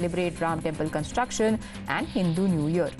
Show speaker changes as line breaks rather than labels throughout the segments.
celebrate Ram temple construction and Hindu New Year.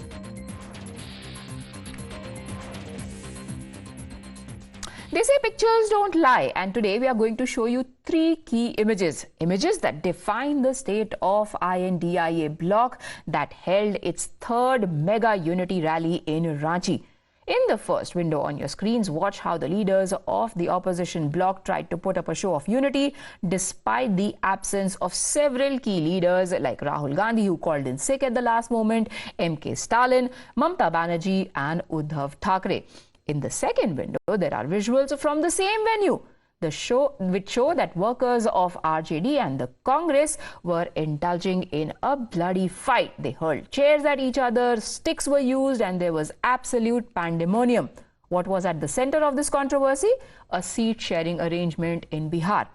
They say pictures don't lie, and today we are going to show you 3 key images that define the state of I.N.D.I.A bloc that held its 3rd mega unity rally in Ranchi. In the first window on your screens, watch how the leaders of the opposition bloc tried to put up a show of unity despite the absence of several key leaders like Rahul Gandhi, who called in sick at the last moment, M.K. Stalin, Mamata Banerjee and Uddhav Thackeray. In the second window, there are visuals from the same venue, which show that workers of RJD and the Congress were indulging in a bloody fight. They hurled chairs at each other, sticks were used, and there was absolute pandemonium. What was at the center of this controversy? A seat-sharing arrangement in Bihar.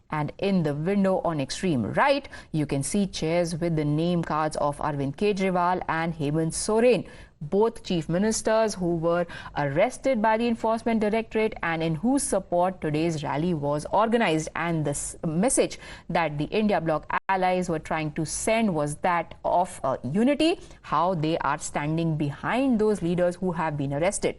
And in the window on extreme right, you can see chairs with the name cards of Arvind Kejriwal and Hemant Soren, both chief ministers who were arrested by the Enforcement Directorate and in whose support today's rally was organized. And the message that the India bloc allies were trying to send was that of unity, how they are standing behind those leaders who have been arrested.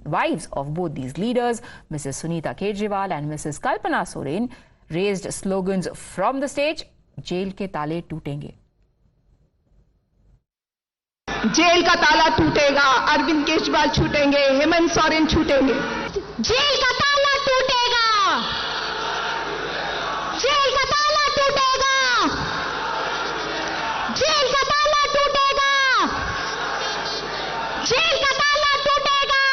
Wives of both these leaders, Mrs. Sunita Kejriwal and Mrs. Kalpana Soren, raised slogans from the stage, "Jail ke ताले टूटेंगे."
Jail का ताला टूटेगा, Arvind Kejriwal छूटेंगे, Hemant Soren छूटेंगे। Jail का ताला टूटेगा, jail का ताला टूटेगा, जेल का ताला टूटेगा, जेल का ताला टूटेगा,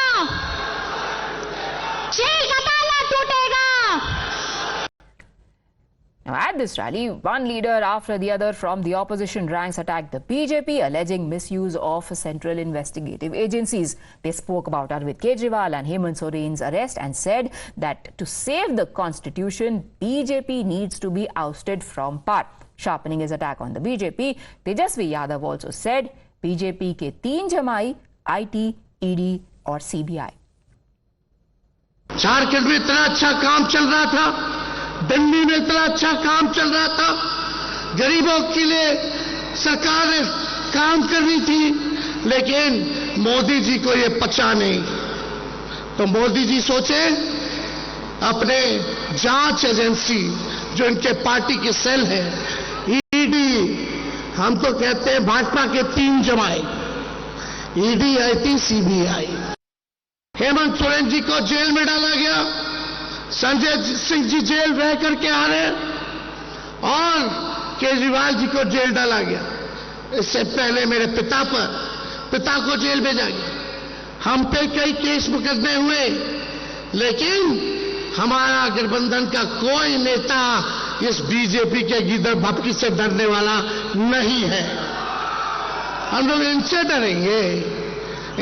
जेल का ताला टूटेगा।
Now, at this rally, one leader after the other from the opposition ranks attacked the BJP, alleging misuse of central investigative agencies. They spoke about Arvind Kejriwal and Hemant Soren's arrest and said that to save the constitution, BJP needs to be ousted from power. Sharpening his attack on the BJP, Tejasvi Yadav also said, BJP ke 3 jamai, IT, ED और CBI.
Jharkhand में इतना अच्छा काम चल रहा था, दिल्ली में इतना अच्छा काम चल रहा था, गरीबों के लिए सरकार ने काम करनी थी, लेकिन मोदी जी को ये पचा नहीं। तो मोदी जी सोचे अपने जांच एजेंसी जो इनके पार्टी के सेल है, ईडी, हम तो कहते हैं भाजपा के 3 जमाए, ED, IT, CBI. Hemant Soren ji को जेल में डाला गया, संजय सिंह जी जेल रह करके आ रहे और केजरीवाल जी को जेल डाला गया। इससे पहले मेरे पिता को जेल भेजा गया। हम पे कई केस मुकदमे हुए, लेकिन हमारा गठबंधन का कोई नेता इस बीजेपी के गिदड़ भपकी से डरने वाला नहीं है। हम लोग इनसे डरेंगे।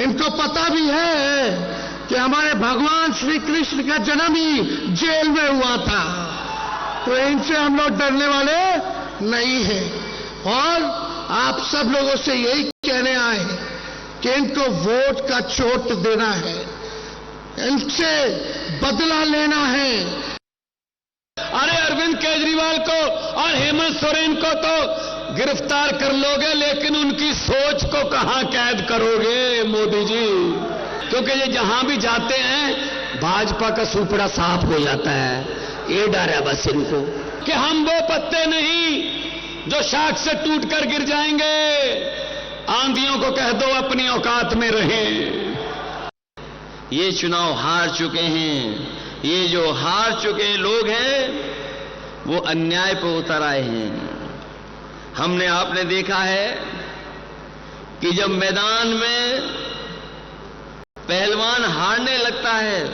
इनको पता भी है कि हमारे भगवान श्री कृष्ण का जन्म ही जेल में हुआ था, तो इनसे हम लोग डरने वाले नहीं हैं। और आप सब लोगों से यही कहने आए हैं कि इनको वोट का चोट देना है, इनसे बदला लेना है।
अरे अरविंद केजरीवाल को और हेमंत सोरेन को तो गिरफ्तार कर लोगे, लेकिन उनकी सोच को कहां कैद करोगे मोदी जी? क्योंकि ये जहां भी जाते हैं भाजपा का सुपड़ा साफ हो जाता है। ये डर है बस इनको कि हम वो पत्ते नहीं जो शाख से टूटकर गिर जाएंगे। आंधियों को कह दो अपनी औकात में रहें।
ये चुनाव हार चुके हैं, ये जो हार चुके लोग हैं वो अन्याय पर उतर आए हैं। हमने आपने देखा है कि जब मैदान में पहलवान हारने लगता है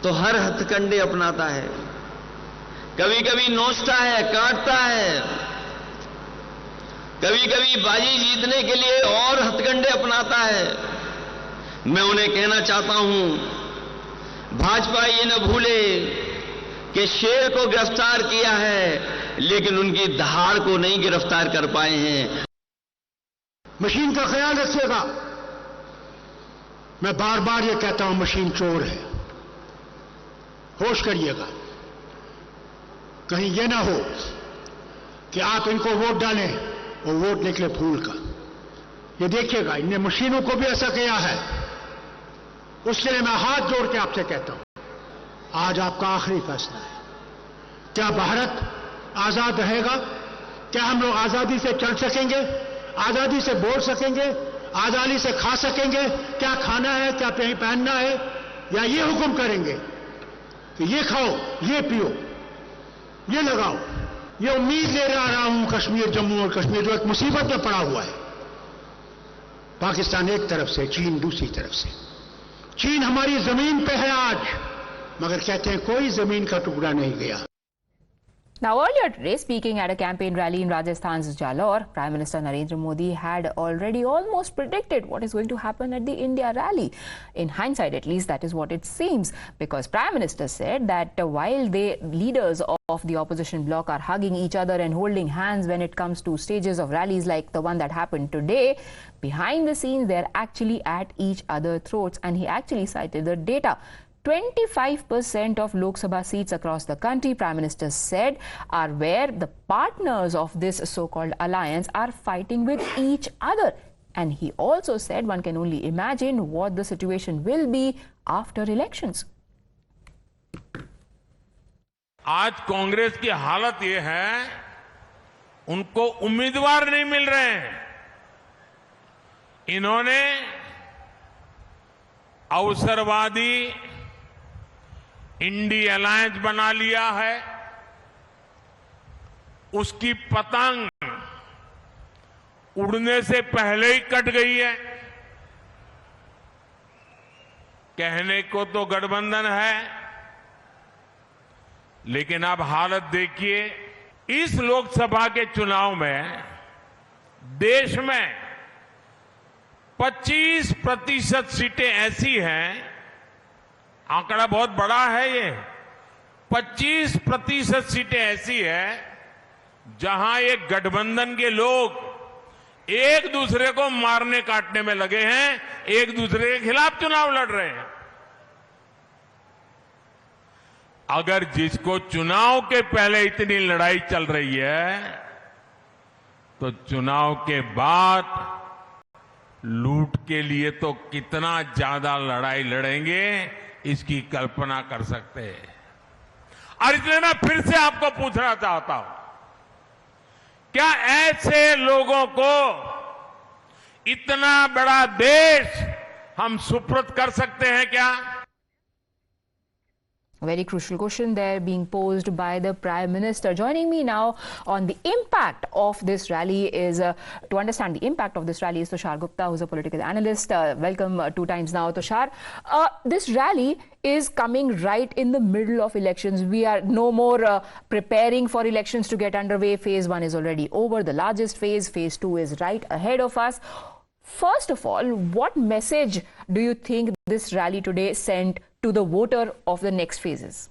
तो हर हथकंडे अपनाता है, कभी कभी नोचता है, काटता है, कभी कभी बाजी जीतने के लिए और हथकंडे अपनाता है। मैं उन्हें कहना चाहता हूं, भाजपा ये न भूले कि शेर को गिरफ्तार किया है, लेकिन उनकी दहाड़ को नहीं गिरफ्तार कर पाए हैं।
मशीन का ख्याल रखिएगा। मैं बार बार ये कहता हूं, मशीन चोर है, होश करिएगा। कहीं ये ना हो कि आप इनको वोट डालें और वोट निकले फूल का। ये देखिएगा, इनने मशीनों को भी ऐसा किया है। उसके लिए मैं हाथ जोड़ के आपसे कहता हूं, आज आपका आखिरी फैसला है। क्या भारत आजाद रहेगा? क्या हम लोग आजादी से चल सकेंगे, आजादी से बोल सकेंगे, आजादी से खा सकेंगे? क्या खाना है, क्या पहनना है, या ये हुक्म करेंगे कि ये खाओ, ये पियो, ये लगाओ? ये उम्मीद ले रहा हूं कश्मीर, जम्मू और कश्मीर जो एक मुसीबत में पड़ा हुआ है। पाकिस्तान एक तरफ से, चीन दूसरी तरफ से। चीन हमारी जमीन पे है आज, मगर कहते हैं कोई जमीन का टुकड़ा नहीं गया।
Now, earlier today, speaking at a campaign rally in Rajasthan's Jalore, Prime Minister Narendra Modi had already almost predicted what is going to happen at the I.N.D.I.A rally. In hindsight, at least, that is what it seems, because Prime Minister said that while the leaders of the opposition bloc are hugging each other and holding hands when it comes to stages of rallies like the one that happened today, behind the scenes, they're actually at each other's throats. And he actually cited the data. 25% of Lok Sabha seats across the country, Prime Minister said, are where the partners of this so-called alliance are fighting with each other. And he also said one can only imagine what the situation will be after elections.
आज कांग्रेस की हालत ये है, उनको उम्मीदवार नहीं मिल रहे हैं। इन्होंने अवसरवादी इंडी अलायंस बना लिया है। उसकी पतंग उड़ने से पहले ही कट गई है। कहने को तो गठबंधन है, लेकिन अब हालत देखिए। इस लोकसभा के चुनाव में देश में 25% सीटें ऐसी हैं, आंकड़ा बहुत बड़ा है ये, 25% सीटें ऐसी है जहां ये गठबंधन के लोग एक दूसरे को मारने काटने में लगे हैं, एक दूसरे के खिलाफ चुनाव लड़ रहे हैं। अगर जिसको चुनाव के पहले इतनी लड़ाई चल रही है, तो चुनाव के बाद लूट के लिए तो कितना ज्यादा लड़ाई लड़ेंगे, इसकी कल्पना कर सकते हैं। और इसलिए मैं फिर से आपको पूछना चाहता हूं, क्या ऐसे लोगों को इतना बड़ा देश हम सुपुर्द कर सकते हैं क्या?
A very crucial question there being posed by the Prime Minister. Joining me now on the impact of this rally is, to understand the impact of this rally, is Tushar Gupta, who's a political analyst. Welcome 2 times now, Tushar. This rally is coming right in the middle of elections. We are no more preparing for elections to get underway. Phase 1 is already over, the largest phase. Phase 2 is right ahead of us. First of all, what message do you think this rally today sent to the voter of the next phases?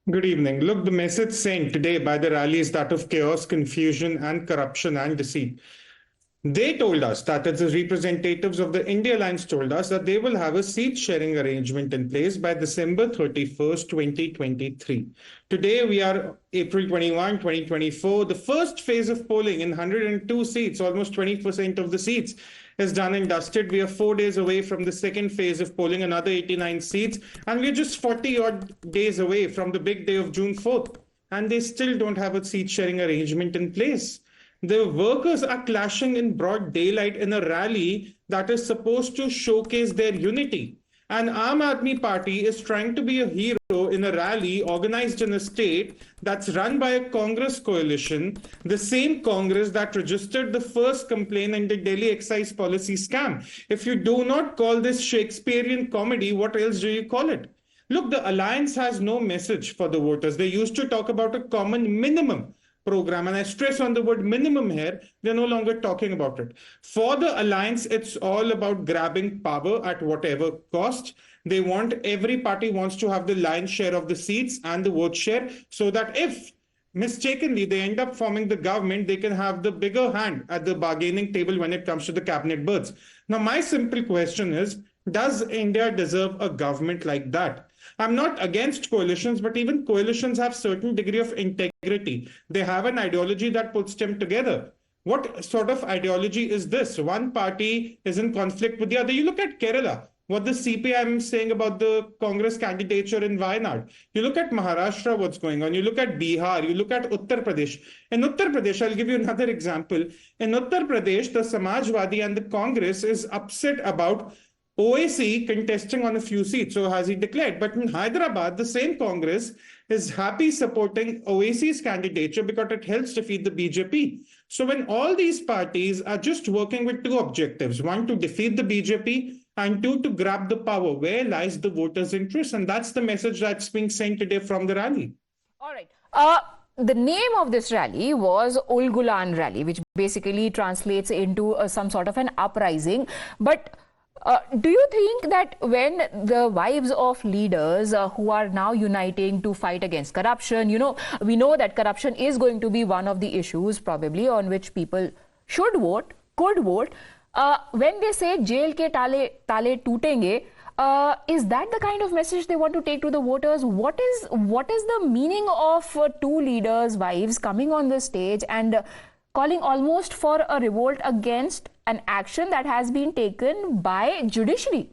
Good evening. Look, the message sent today by the rally is that of chaos, confusion, and corruption and deceit. They told us that the representatives of the I.N.D.I.A alliance told us that they will have a seat sharing arrangement in place by December 31st, 2023. Today, we are April 21, 2024. The first phase of polling in 102 seats, almost 20% of the seats, is done and dusted. We are 4 days away from the second phase of polling, another 89 seats, and we're just 40-odd days away from the big day of June 4th, and they still don't have a seat-sharing arrangement in place. The workers are clashing in broad daylight in a rally that is supposed to showcase their unity. And Aam Aadmi Party is trying to be a hero in a rally organized in a state that's run by a Congress coalition, the same Congress that registered the first complaint in the Delhi excise policy scam. If you do not call this Shakespearean comedy, what else do you call it? Look, the alliance has no message for the voters. They used to talk about a common minimum program, and I stress on the word minimum here. They're no longer talking about it. For the alliance, it's all about grabbing power at whatever cost. They want, every party wants to have the lion's share of the seats and the vote share, so that if mistakenly they end up forming the government, they can have the bigger hand at the bargaining table when it comes to the cabinet berths. Now, my simple question is, does India deserve a government like that? I'm not against coalitions, but even coalitions have certain degree of integrity. They have an ideology that puts them together. What sort of ideology is this? One party is in conflict with the other. You look at Kerala, what the CPIM is saying about the Congress candidature in Wayanad. You look at Maharashtra, what's going on. You look at Bihar. You look at Uttar Pradesh. In Uttar Pradesh, I'll give you another example. In Uttar Pradesh, the Samajwadi and the Congress is upset about OAC contesting on a few seats, so has he declared. But in Hyderabad, the same Congress is happy supporting OAC's candidature because it helps defeat the BJP. So when all these parties are just working with two objectives, one, to defeat the BJP, and two, to grab the power, where lies the voters' interest? And that's the message that's being sent today from the rally.
All right. The name of this rally was Ulgulan Rally, which basically translates into some sort of an uprising. But do you think that when the wives of leaders who are now uniting to fight against corruption, we know that corruption is going to be one of the issues probably on which people should vote, could vote. When they say jail ke tale tootenge, is that the kind of message they want to take to the voters? What is the meaning of two leaders' wives coming on the stage and calling almost for a revolt against an action that has been taken by judiciary?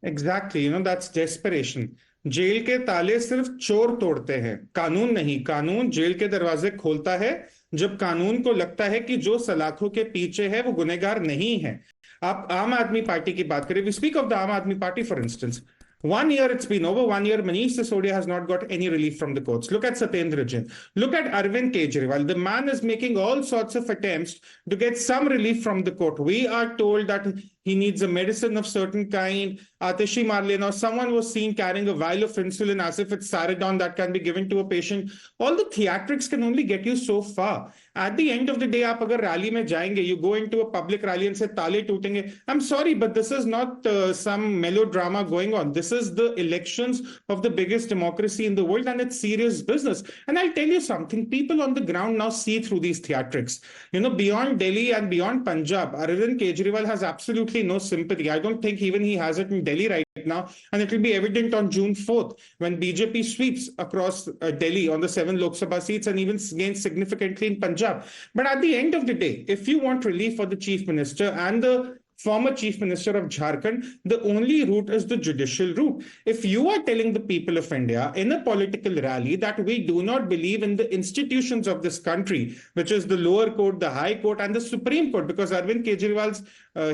Exactly, that's desperation. Jail के ताले सिर्फ चोर तोड़ते हैं, कानून नहीं. कानून jail के दरवाजे खोलता है जब कानून को लगता है कि जो सलाखों के पीछे है वो गुनहगार नहीं है. आप आम आदमी पार्टी की बात करें, we speak of the Aam Aadmi Party, for instance. 1 year, it's been over 1 year. Manish Sisodia has not got any relief from the courts. Look at Satyendra Jain. Look at Arvind Kejriwal. The man is making all sorts of attempts to get some relief from the court. We are told that he needs a medicine of certain kind. Atishi Marlene or someone was seen carrying a vial of insulin as if it's Saridon that can be given to a patient. All the theatrics can only get you so far. At the end of the day, आप अगर rally में जाएंगे, you go into a public rally and say ताले टूटेंगे. I'm sorry, but this is not some melodrama going on. This is the elections of the biggest democracy in the world, and it's serious business. And I'll tell you something, people on the ground now see through these theatrics. Beyond Delhi and beyond Punjab, Arvind Kejriwal has absolutely no sympathy. I don't think even he has it in Delhi right now, and it will be evident on June 4th when BJP sweeps across Delhi on the 7 Lok Sabha seats and even gains significantly in Punjab. But at the end of the day, if you want relief for the Chief Minister and the former Chief Minister of Jharkhand, the only route is the judicial route. If you are telling the people of India in a political rally that we do not believe in the institutions of this country, which is the lower court, the high court, and the Supreme Court, because Arvind Kejriwal's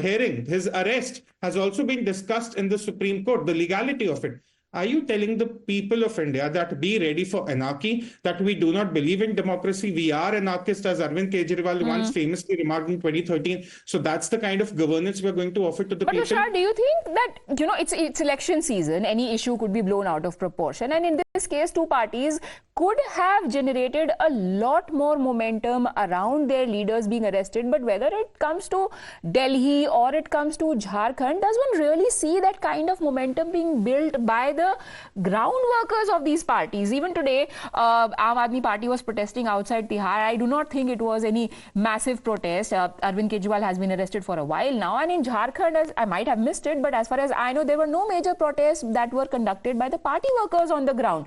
hearing, his arrest, has also been discussed in the Supreme Court, the legality of it. Are you telling the people of India that be ready for anarchy, that we do not believe in democracy? We are anarchists, as Arvind Kejriwal once famously remarked in 2013. So that's the kind of governance we're going to offer to the people.
But Prasad, do you think that, it's election season, any issue could be blown out of proportion? And in this case, two parties could have generated a lot more momentum around their leaders being arrested. But whether it comes to Delhi or it comes to Jharkhand, does one really see that kind of momentum being built by the ground workers of these parties? Even today, Aam Aadmi Party was protesting outside Tihar. I do not think it was any massive protest. Arvind Kejriwal has been arrested for a while now. And in Jharkhand, I might have missed it, but as far as I know, there were no major protests that were conducted by the party workers on the ground.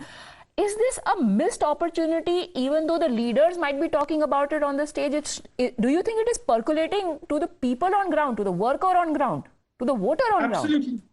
Is this a missed opportunity, even though the leaders might be talking about it on the stage? Do you think it is percolating to the people on ground, to the worker on ground, to the voter on ground?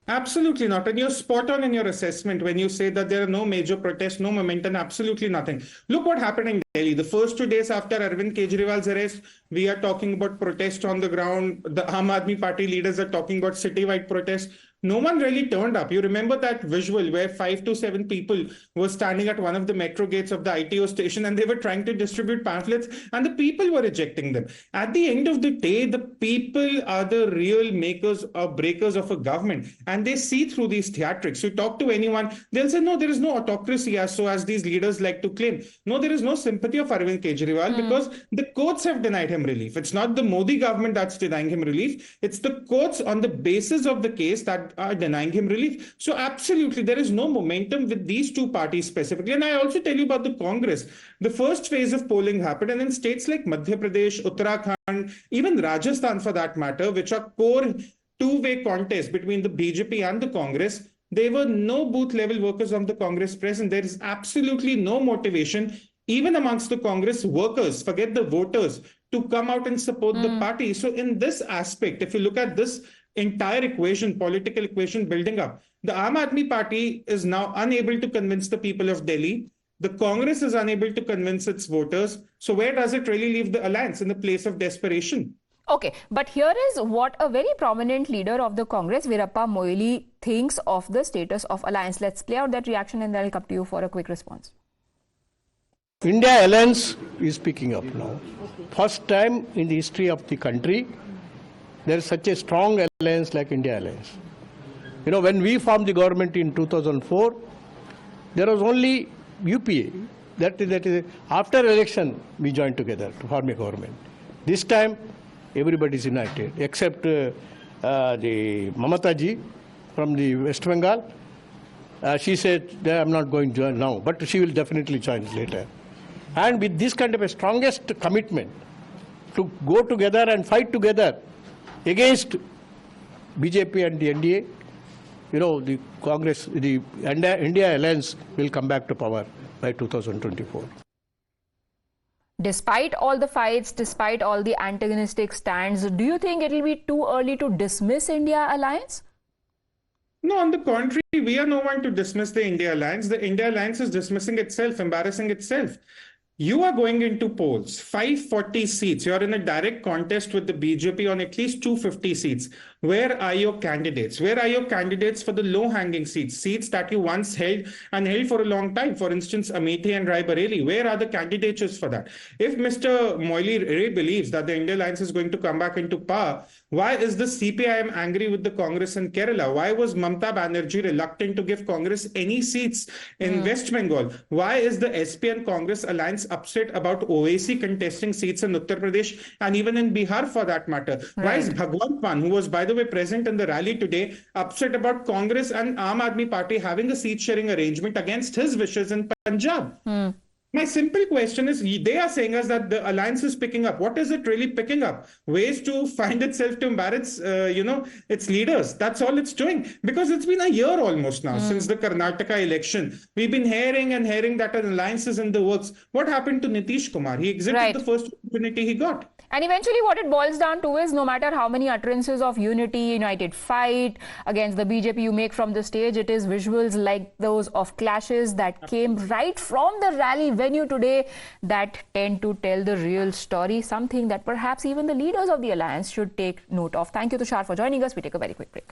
Absolutely not. And you're spot on in your assessment when you say that there are no major protests, no momentum, absolutely nothing. Look what happened in Delhi. The first 2 days after Arvind Kejriwal's arrest, we are talking about protest on the ground. The Aam Aadmi Party leaders are talking about citywide protests. No one really turned up. You remember that visual where 5 to 7 people were standing at one of the metro gates of the ITO station and they were trying to distribute pamphlets and the people were rejecting them. At the end of the day, the people are the real makers or breakers of a government, and they see through these theatrics. You talk to anyone, they'll say, no, there is no autocracy as these leaders like to claim. No, there is no sympathy of Arvind Kejriwal because the courts have denied him relief. It's not the Modi government that's denying him relief. It's the courts on the basis of the case that are denying him relief. So absolutely, there is no momentum with these two parties specifically. And I also tell you about the Congress. The first phase of polling happened, and in states like Madhya Pradesh, Uttarakhand, even Rajasthan for that matter, which are core two-way contests between the BJP and the Congress, There were no booth level workers of the Congress present. There is absolutely no motivation, even amongst the Congress workers, forget the voters, to come out and support the party. So in this aspect, if you look at this entire equation, political equation building up, the Aam Aadmi Party is now unable to convince the people of Delhi. The Congress is unable to convince its voters. So where does it really leave the alliance? In the place of desperation.
Okay, but here is what a very prominent leader of the Congress, Veerappa Moily, thinks of the status of alliance. Let's play out that reaction and then I'll come to you for a quick response.
India alliance is picking up now. First time in the history of the country, there is such a strong alliance like India alliance. You know, when we formed the government in 2004, there was only UPA. That is after election we joined together to form a government. This time everybody is united except the Mamata ji from the West Bengal. She said that I'm not going to join now, but she will definitely join later. And with this kind of a strongest commitment to go together and fight together against BJP and the I.N.D.A., you know, the Congress, the I.N.D.A. alliance will come back to power by 2024.
Despite all the fights, despite all the antagonistic stands, do you think it will be too early to dismiss India alliance?
No, on the contrary, we are no one to dismiss the India alliance. The India alliance is dismissing itself, embarrassing itself. You are going into polls, 540 seats. You are in a direct contest with the BJP on at least 250 seats. Where are your candidates? Where are your candidates for the low-hanging seats? Seats that you once held and held for a long time. For instance, Amethi and Raebareli. Where are the candidatures for that? If Mr. Moily really believes that the India alliance is going to come back into power, why is the CPIM angry with the Congress in Kerala? Why was Mamata Banerjee reluctant to give Congress any seats in West Bengal? Why is the SP and Congress alliance upset about OAC contesting seats in Uttar Pradesh and even in Bihar for that matter? Why is Bhagwant Mann, who was by the way present in the rally today, upset about Congress and Aam Aadmi Party having a seat sharing arrangement against his wishes in Punjab? My simple question is, they are saying us that the alliance is picking up. What is it really picking up? Ways to find itself to embarrass, its leaders. That's all it's doing. Because it's been a year almost now since the Karnataka election. We've been hearing and hearing that an alliance is in the works. What happened to Nitish Kumar? He exited the first opportunity he got.
And eventually what it boils down to is no matter how many utterances of unity, united fight against the BJP you make from the stage, it is visuals like those of clashes that came right from the rally venue today that tend to tell the real story, something that perhaps even the leaders of the alliance should take note of. Thank you, Tushar, for joining us. We take a very quick break.